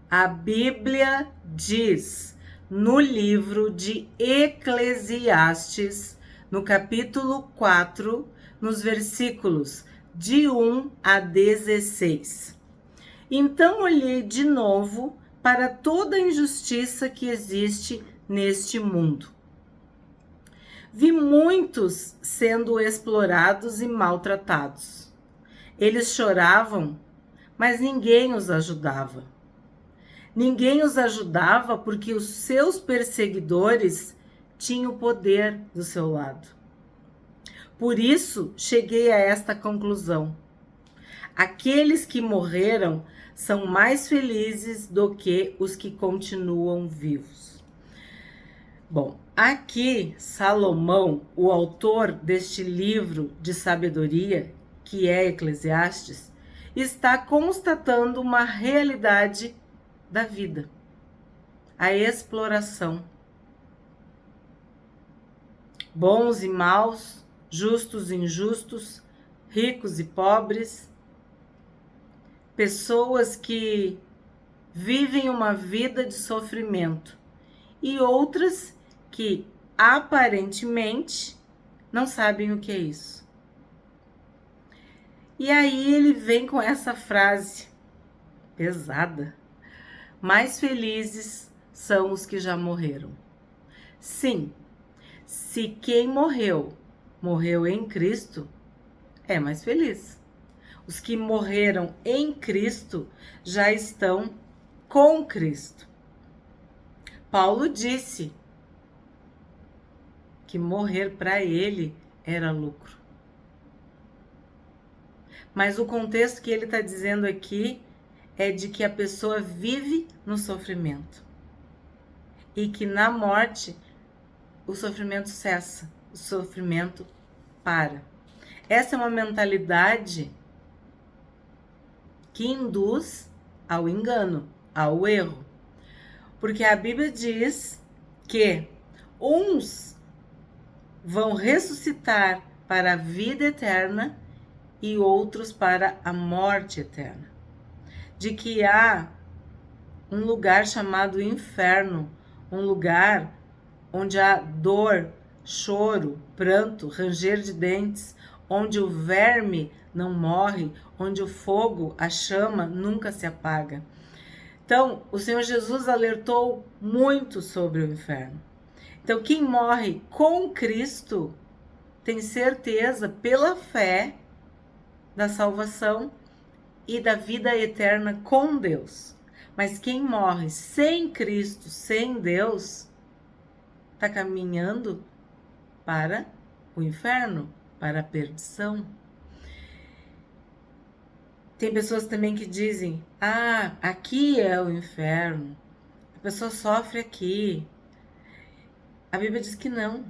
A Bíblia diz no livro de Eclesiastes, no capítulo 4, nos versículos de 1 a 16. Então olhei de novo para toda a injustiça que existe neste mundo. Vi muitos sendo explorados e maltratados. Eles choravam, mas ninguém os ajudava. Ninguém os ajudava porque os seus perseguidores tinham o poder do seu lado. Por isso, cheguei a esta conclusão. Aqueles que morreram são mais felizes do que os que continuam vivos. Bom, aqui Salomão, o autor deste livro de sabedoria, que é Eclesiastes, está constatando uma realidade da vida, a exploração. Bons e maus, justos e injustos, ricos e pobres, pessoas que vivem uma vida de sofrimento e outras que aparentemente não sabem o que é isso. E aí ele vem com essa frase pesada: mais felizes são os que já morreram. Sim, se quem morreu em Cristo, é mais feliz. Os que morreram em Cristo já estão com Cristo. Paulo disse que morrer para ele era lucro. Mas o contexto que ele está dizendo aqui é de que a pessoa vive no sofrimento e que na morte o sofrimento cessa, o sofrimento para. Essa é uma mentalidade que induz ao engano, ao erro. Porque a Bíblia diz que uns vão ressuscitar para a vida eterna e outros para a morte eterna. De que há um lugar chamado inferno, um lugar onde há dor, choro, pranto, ranger de dentes, onde o verme não morre, onde o fogo, a chama, nunca se apaga. Então, o Senhor Jesus alertou muito sobre o inferno. Então, quem morre com Cristo tem certeza, pela fé, da salvação e da vida eterna com Deus. Mas quem morre sem Cristo, sem Deus, está caminhando para o inferno, para a perdição. Tem pessoas também que dizem: ah, aqui é o inferno, a pessoa sofre aqui. A Bíblia diz que não,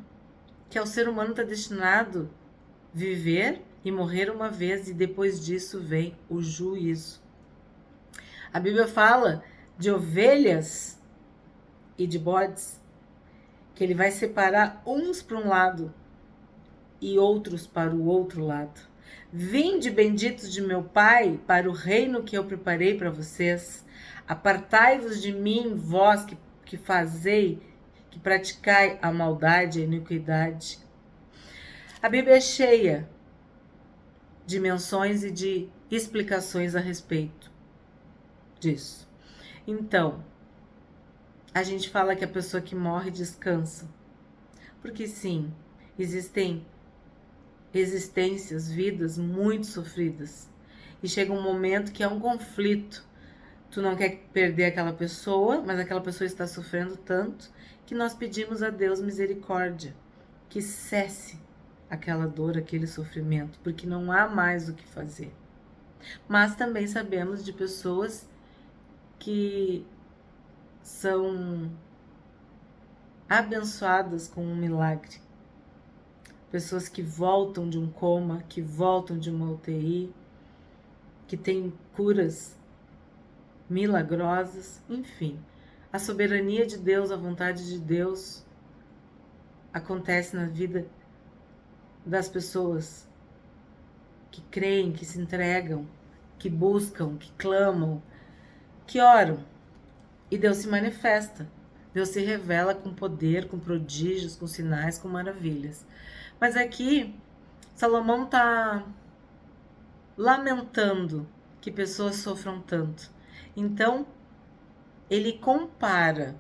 que o ser humano está destinado a viver e morrer uma vez e depois disso vem o juízo. A Bíblia fala de ovelhas e de bodes, que ele vai separar uns para um lado e outros para o outro lado. Vinde, benditos de meu Pai, para o reino que eu preparei para vocês. Apartai-vos de mim, vós que fazei, que praticai a maldade e a iniquidade. A Bíblia é cheia de menções e de explicações a respeito disso. Então, a gente fala que a pessoa que morre descansa. Porque sim, existem existências, vidas muito sofridas. E chega um momento que é um conflito. Tu não quer perder aquela pessoa, mas aquela pessoa está sofrendo tanto que nós pedimos a Deus misericórdia, que cesse aquela dor, aquele sofrimento, porque não há mais o que fazer. Mas também sabemos de pessoas que são abençoadas com um milagre. Pessoas que voltam de um coma, que voltam de uma UTI, que têm curas milagrosas, enfim. A soberania de Deus, a vontade de Deus acontece na vida das pessoas que creem, que se entregam, que buscam, que clamam, que oram. E Deus se manifesta. Deus se revela com poder, com prodígios, com sinais, com maravilhas. Mas aqui, Salomão está lamentando que pessoas sofram tanto. Então, ele compara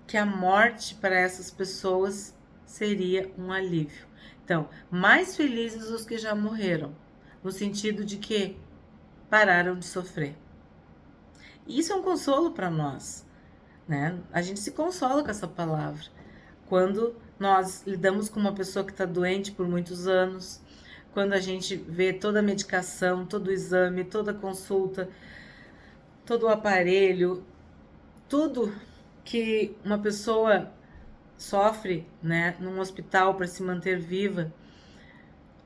que a morte para essas pessoas seria um alívio. Então, mais felizes os que já morreram, no sentido de que pararam de sofrer. E isso é um consolo para nós, né? A gente se consola com essa palavra. Quando nós lidamos com uma pessoa que está doente por muitos anos, quando a gente vê toda a medicação, todo o exame, toda a consulta, todo o aparelho, tudo que uma pessoa sofre, né, num hospital para se manter viva,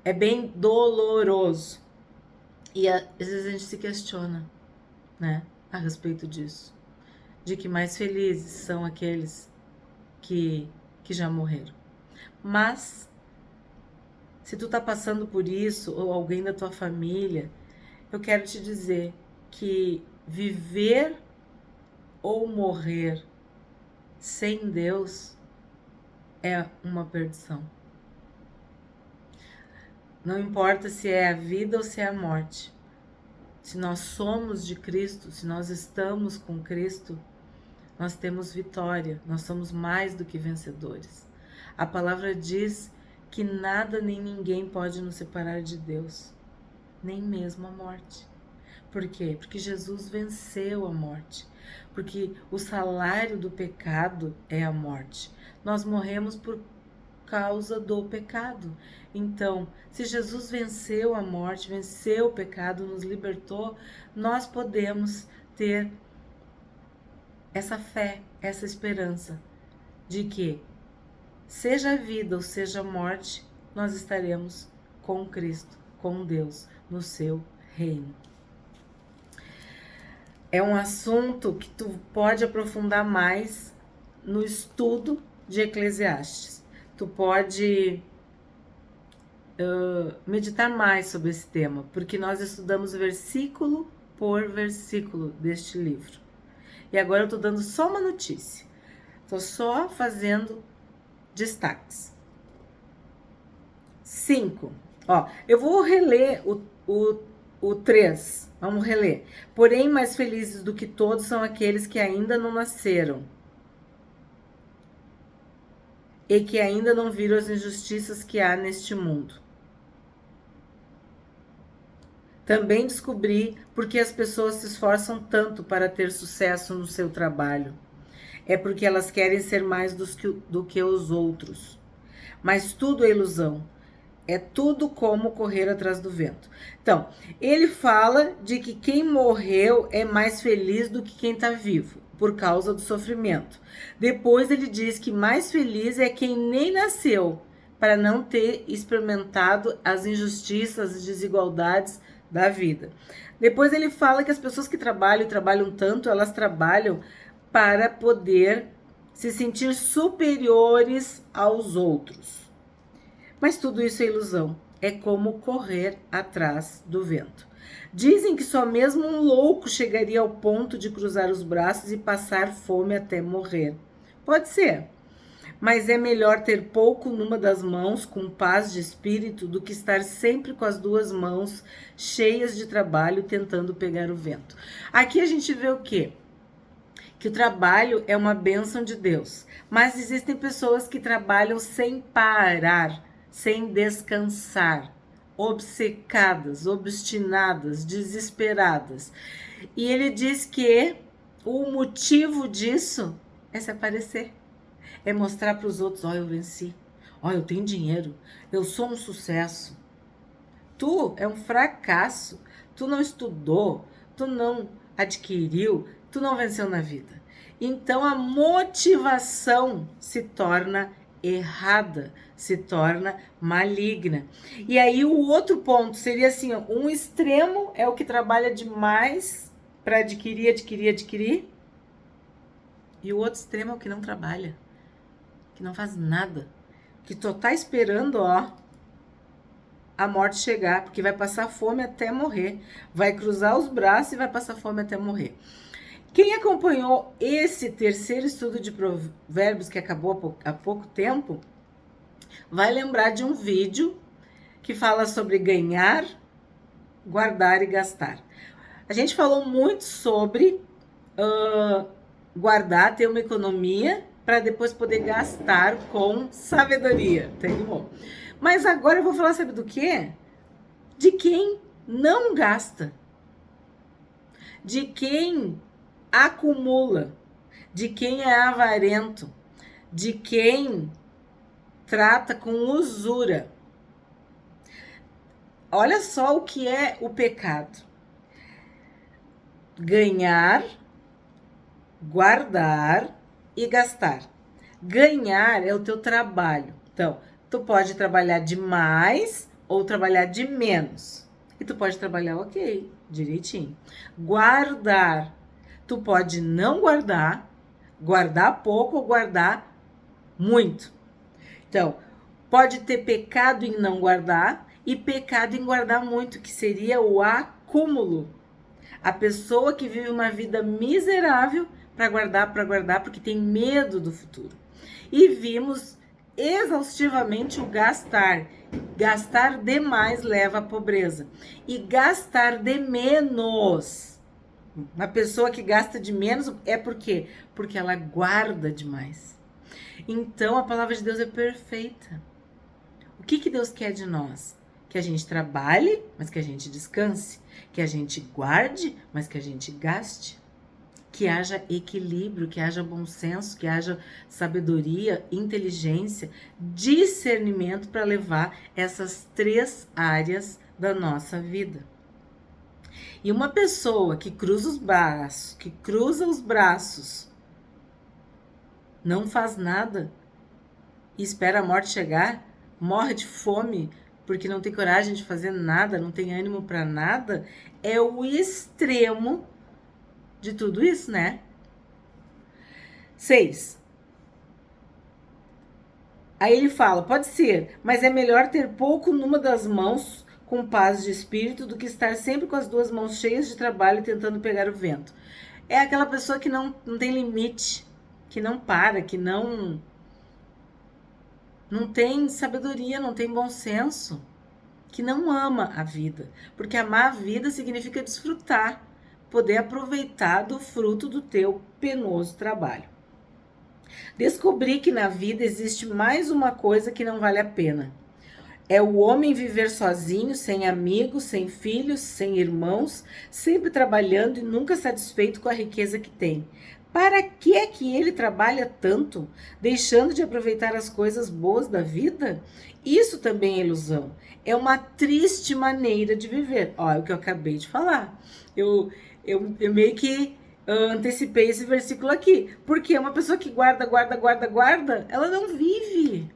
é bem doloroso. E às vezes a gente se questiona, né, a respeito disso, de que mais felizes são aqueles que já morreram. Mas se tu tá passando por isso, ou alguém da tua família, eu quero te dizer que viver ou morrer sem Deus é uma perdição. Não importa se é a vida ou se é a morte. Se nós somos de Cristo, se nós estamos com Cristo, nós temos vitória, nós somos mais do que vencedores. A palavra diz que nada nem ninguém pode nos separar de Deus, nem mesmo a morte. Por quê? Porque Jesus venceu a morte. Porque o salário do pecado é a morte. Nós morremos por causa do pecado. Então, se Jesus venceu a morte, venceu o pecado, nos libertou, nós podemos ter essa fé, essa esperança de que, seja a vida ou seja a morte, nós estaremos com Cristo, com Deus, no seu reino. É um assunto que tu pode aprofundar mais no estudo de Eclesiastes. Tu pode meditar mais sobre esse tema, porque nós estudamos versículo por versículo deste livro. E agora eu tô dando só uma notícia. Tô só fazendo destaques. 5. Ó, eu vou reler o 3. Vamos reler. Porém, mais felizes do que todos são aqueles que ainda não nasceram e que ainda não viram as injustiças que há neste mundo. Também descobri por que as pessoas se esforçam tanto para ter sucesso no seu trabalho. É porque elas querem ser mais do que os outros. Mas tudo é ilusão. É tudo como correr atrás do vento. Então, ele fala de que quem morreu é mais feliz do que quem está vivo, por causa do sofrimento. Depois ele diz que mais feliz é quem nem nasceu, para não ter experimentado as injustiças, as desigualdades da vida. Depois ele fala que as pessoas que trabalham tanto, elas trabalham para poder se sentir superiores aos outros. Mas tudo isso é ilusão, é como correr atrás do vento. Dizem que só mesmo um louco chegaria ao ponto de cruzar os braços e passar fome até morrer. Pode ser, mas é melhor ter pouco numa das mãos, com paz de espírito, do que estar sempre com as duas mãos cheias de trabalho, tentando pegar o vento. Aqui a gente vê o quê? Que o trabalho é uma bênção de Deus, mas existem pessoas que trabalham sem parar, sem descansar, obcecadas, obstinadas, desesperadas. E ele diz que o motivo disso é se aparecer, é mostrar para os outros, ó, eu venci, ó, eu tenho dinheiro, eu sou um sucesso. Tu é um fracasso, tu não estudou, tu não adquiriu, tu não venceu na vida. Então a motivação se torna errada, se torna maligna. E aí o outro ponto seria assim, ó, um extremo é o que trabalha demais para adquirir, e o outro extremo é o que não trabalha, que não faz nada, que só tá esperando, ó, a morte chegar, porque vai passar fome até morrer, vai cruzar os braços e vai passar fome até morrer. Quem acompanhou esse terceiro estudo de provérbios que acabou há pouco tempo, vai lembrar de um vídeo que fala sobre ganhar, guardar e gastar. A gente falou muito sobre guardar, ter uma economia para depois poder gastar com sabedoria, entendeu? Mas agora eu vou falar, sabe do quê? De quem não gasta, de quem acumula, de quem é avarento, de quem trata com usura. Olha só o que é o pecado: ganhar, guardar e gastar. Ganhar é o teu trabalho. Então, tu pode trabalhar de mais ou trabalhar de menos. E tu pode trabalhar ok, direitinho. Guardar. Tu pode não guardar, guardar pouco ou guardar muito. Então, pode ter pecado em não guardar e pecado em guardar muito, que seria o acúmulo. A pessoa que vive uma vida miserável para guardar, porque tem medo do futuro. E vimos exaustivamente o gastar. Gastar demais leva à pobreza. E gastar de menos. Uma pessoa que gasta de menos é por quê? Porque ela guarda demais. Então a palavra de Deus é perfeita. O que Deus quer de nós? Que a gente trabalhe, mas que a gente descanse. Que a gente guarde, mas que a gente gaste. Que haja equilíbrio, que haja bom senso, que haja sabedoria, inteligência, discernimento para levar essas 3 áreas da nossa vida. E uma pessoa que cruza os braços, não faz nada e espera a morte chegar, morre de fome porque não tem coragem de fazer nada, não tem ânimo para nada, é o extremo de tudo isso, né? 6. Aí ele fala, pode ser, mas é melhor ter pouco numa das mãos com paz de espírito do que estar sempre com as 2 mãos cheias de trabalho tentando pegar o vento. É aquela pessoa que não tem limite, que não para, que não tem sabedoria, não tem bom senso, que não ama a vida. Porque amar a vida significa desfrutar, poder aproveitar do fruto do teu penoso trabalho. Descobri que na vida existe mais uma coisa que não vale a pena. É o homem viver sozinho, sem amigos, sem filhos, sem irmãos, sempre trabalhando e nunca satisfeito com a riqueza que tem. Para que é que ele trabalha tanto, deixando de aproveitar as coisas boas da vida? Isso também é ilusão. É uma triste maneira de viver. Olha o que eu acabei de falar. Eu meio que antecipei esse versículo aqui. Porque uma pessoa que guarda, ela não vive.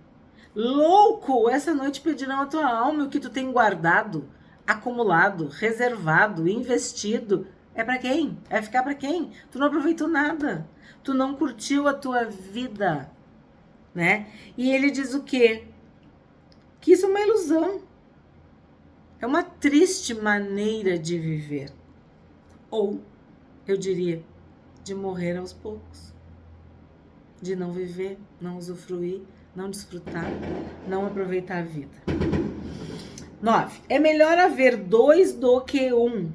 Louco, essa noite pedirão a tua alma o que tu tem guardado, acumulado, reservado, investido. É para quem? Vai ficar para quem? Tu não aproveitou nada. Tu não curtiu a tua vida, né? E ele diz o quê? Que isso é uma ilusão. É uma triste maneira de viver. Ou, eu diria, de morrer aos poucos. De não viver, não usufruir, não desfrutar, não aproveitar a vida. 9. É melhor haver 2 do que 1,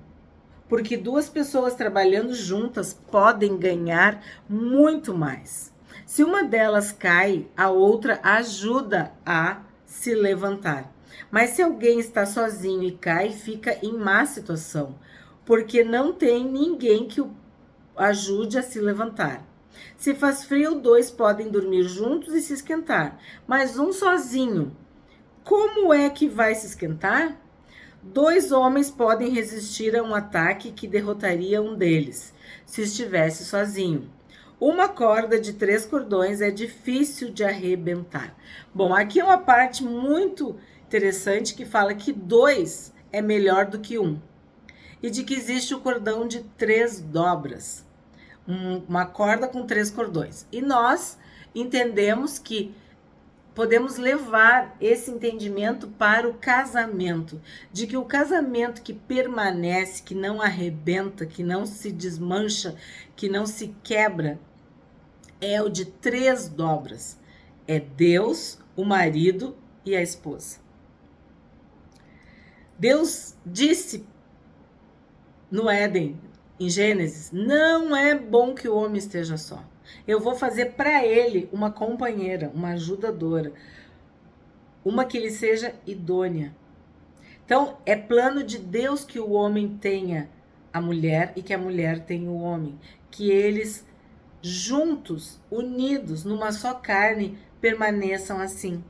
porque 2 pessoas trabalhando juntas podem ganhar muito mais. Se uma delas cai, a outra ajuda a se levantar. Mas se alguém está sozinho e cai, fica em má situação, porque não tem ninguém que o ajude a se levantar. Se faz frio, 2 podem dormir juntos e se esquentar, mas um sozinho, como é que vai se esquentar? 2 homens podem resistir a um ataque que derrotaria um deles, se estivesse sozinho. Uma corda de 3 cordões é difícil de arrebentar. Bom, aqui é uma parte muito interessante que fala que 2 é melhor do que 1. E de que existe o cordão de 3 dobras. Uma corda com 3 cordões. E nós entendemos que podemos levar esse entendimento para o casamento, de que o casamento que permanece, que não arrebenta, que não se desmancha, que não se quebra, é o de 3 dobras. É Deus, o marido e a esposa. Deus disse no Éden, em Gênesis, não é bom que o homem esteja só. Eu vou fazer para ele uma companheira, uma ajudadora, uma que lhe seja idônea. Então, é plano de Deus que o homem tenha a mulher e que a mulher tenha o homem. Que eles, juntos, unidos, numa só carne, permaneçam assim.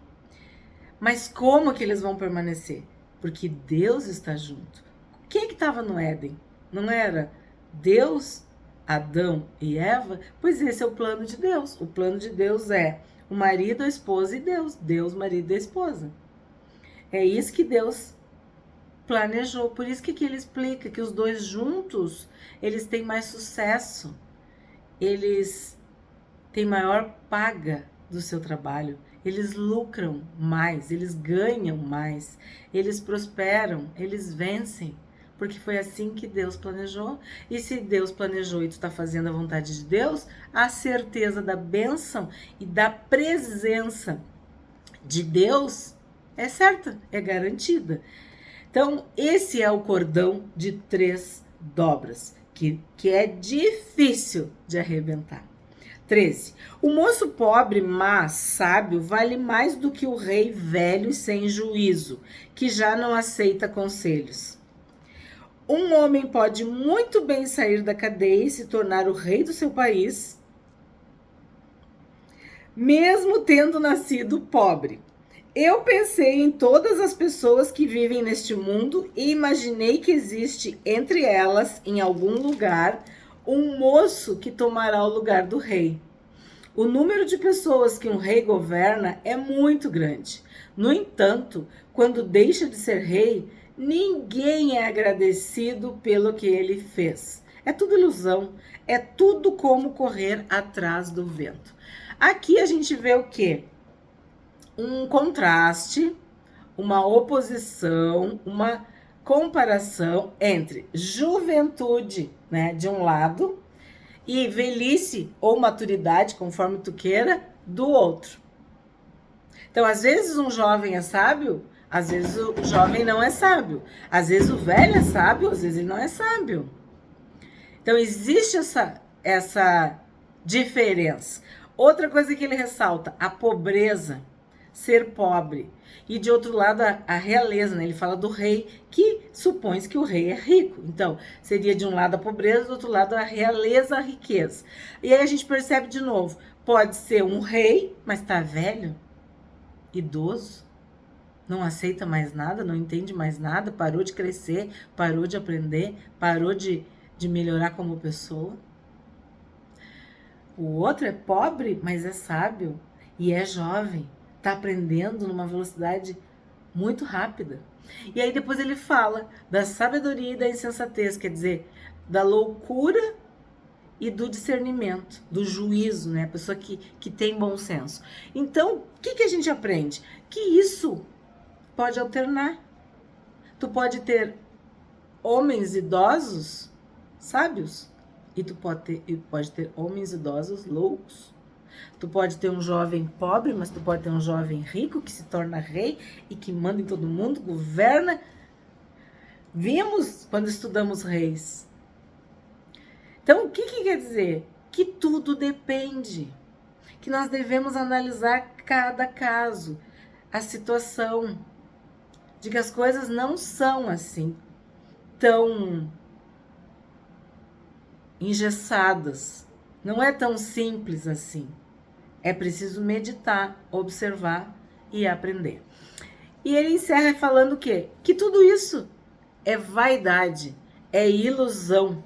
Mas como que eles vão permanecer? Porque Deus está junto. Quem que estava no Éden? Não era Deus, Adão e Eva? Pois esse é o plano de Deus. O plano de Deus é o marido, a esposa e Deus. Deus, marido e a esposa. É isso que Deus planejou. Por isso que aqui ele explica que os dois juntos, eles têm mais sucesso. Eles têm maior paga do seu trabalho. Eles lucram mais, eles ganham mais, eles prosperam, eles vencem. Porque foi assim que Deus planejou. E se Deus planejou e tu está fazendo a vontade de Deus, a certeza da bênção e da presença de Deus é certa, é garantida. Então, esse é o cordão de 3 dobras, que é difícil de arrebentar. 13. O moço pobre, mas sábio, vale mais do que o rei velho e sem juízo, que já não aceita conselhos. Um homem pode muito bem sair da cadeia e se tornar o rei do seu país, mesmo tendo nascido pobre. Eu pensei em todas as pessoas que vivem neste mundo e imaginei que existe entre elas, em algum lugar, um moço que tomará o lugar do rei. O número de pessoas que um rei governa é muito grande. No entanto, quando deixa de ser rei, ninguém é agradecido pelo que ele fez. É tudo ilusão, é tudo como correr atrás do vento. Aqui a gente vê o quê? Um contraste, uma oposição, uma comparação entre juventude, né, de um lado, e velhice ou maturidade, conforme tu queira, do outro. Então, às vezes um jovem é sábio, às vezes o jovem não é sábio. Às vezes o velho é sábio, às vezes ele não é sábio. Então, existe essa diferença. Outra coisa que ele ressalta, a pobreza, ser pobre. E de outro lado, a realeza, né? Ele fala do rei, que supõe que o rei é rico. Então, seria de um lado a pobreza, do outro lado a realeza, a riqueza. E aí a gente percebe de novo, pode ser um rei, mas tá velho, idoso, não aceita mais nada, não entende mais nada, parou de crescer, parou de aprender, parou de melhorar como pessoa. O outro é pobre, mas é sábio e é jovem, está aprendendo numa velocidade muito rápida. E aí depois ele fala da sabedoria e da insensatez, quer dizer, da loucura e do discernimento, do juízo, né? A pessoa que tem bom senso. Então, o que a gente aprende? Que isso pode alternar. Tu pode ter homens idosos sábios e tu pode ter homens idosos loucos. Tu pode ter um jovem pobre, mas tu pode ter um jovem rico que se torna rei e que manda em todo mundo, governa. Vimos quando estudamos reis. Então, o que quer dizer? Que tudo depende. Que nós devemos analisar cada caso, a situação, de que as coisas não são assim, tão engessadas. Não é tão simples assim. É preciso meditar, observar e aprender. E ele encerra falando o quê? Que tudo isso é vaidade, é ilusão,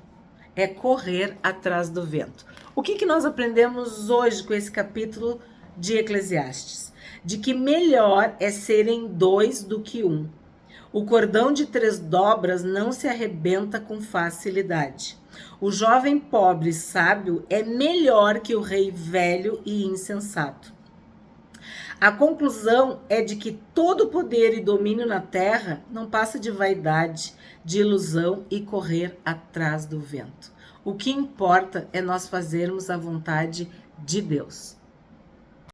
é correr atrás do vento. O que nós aprendemos hoje com esse capítulo de Eclesiastes? De que melhor é serem 2 do que 1. O cordão de 3 dobras não se arrebenta com facilidade. O jovem pobre sábio é melhor que o rei velho e insensato. A conclusão é de que todo poder e domínio na terra não passa de vaidade, de ilusão e correr atrás do vento. O que importa é nós fazermos a vontade de Deus.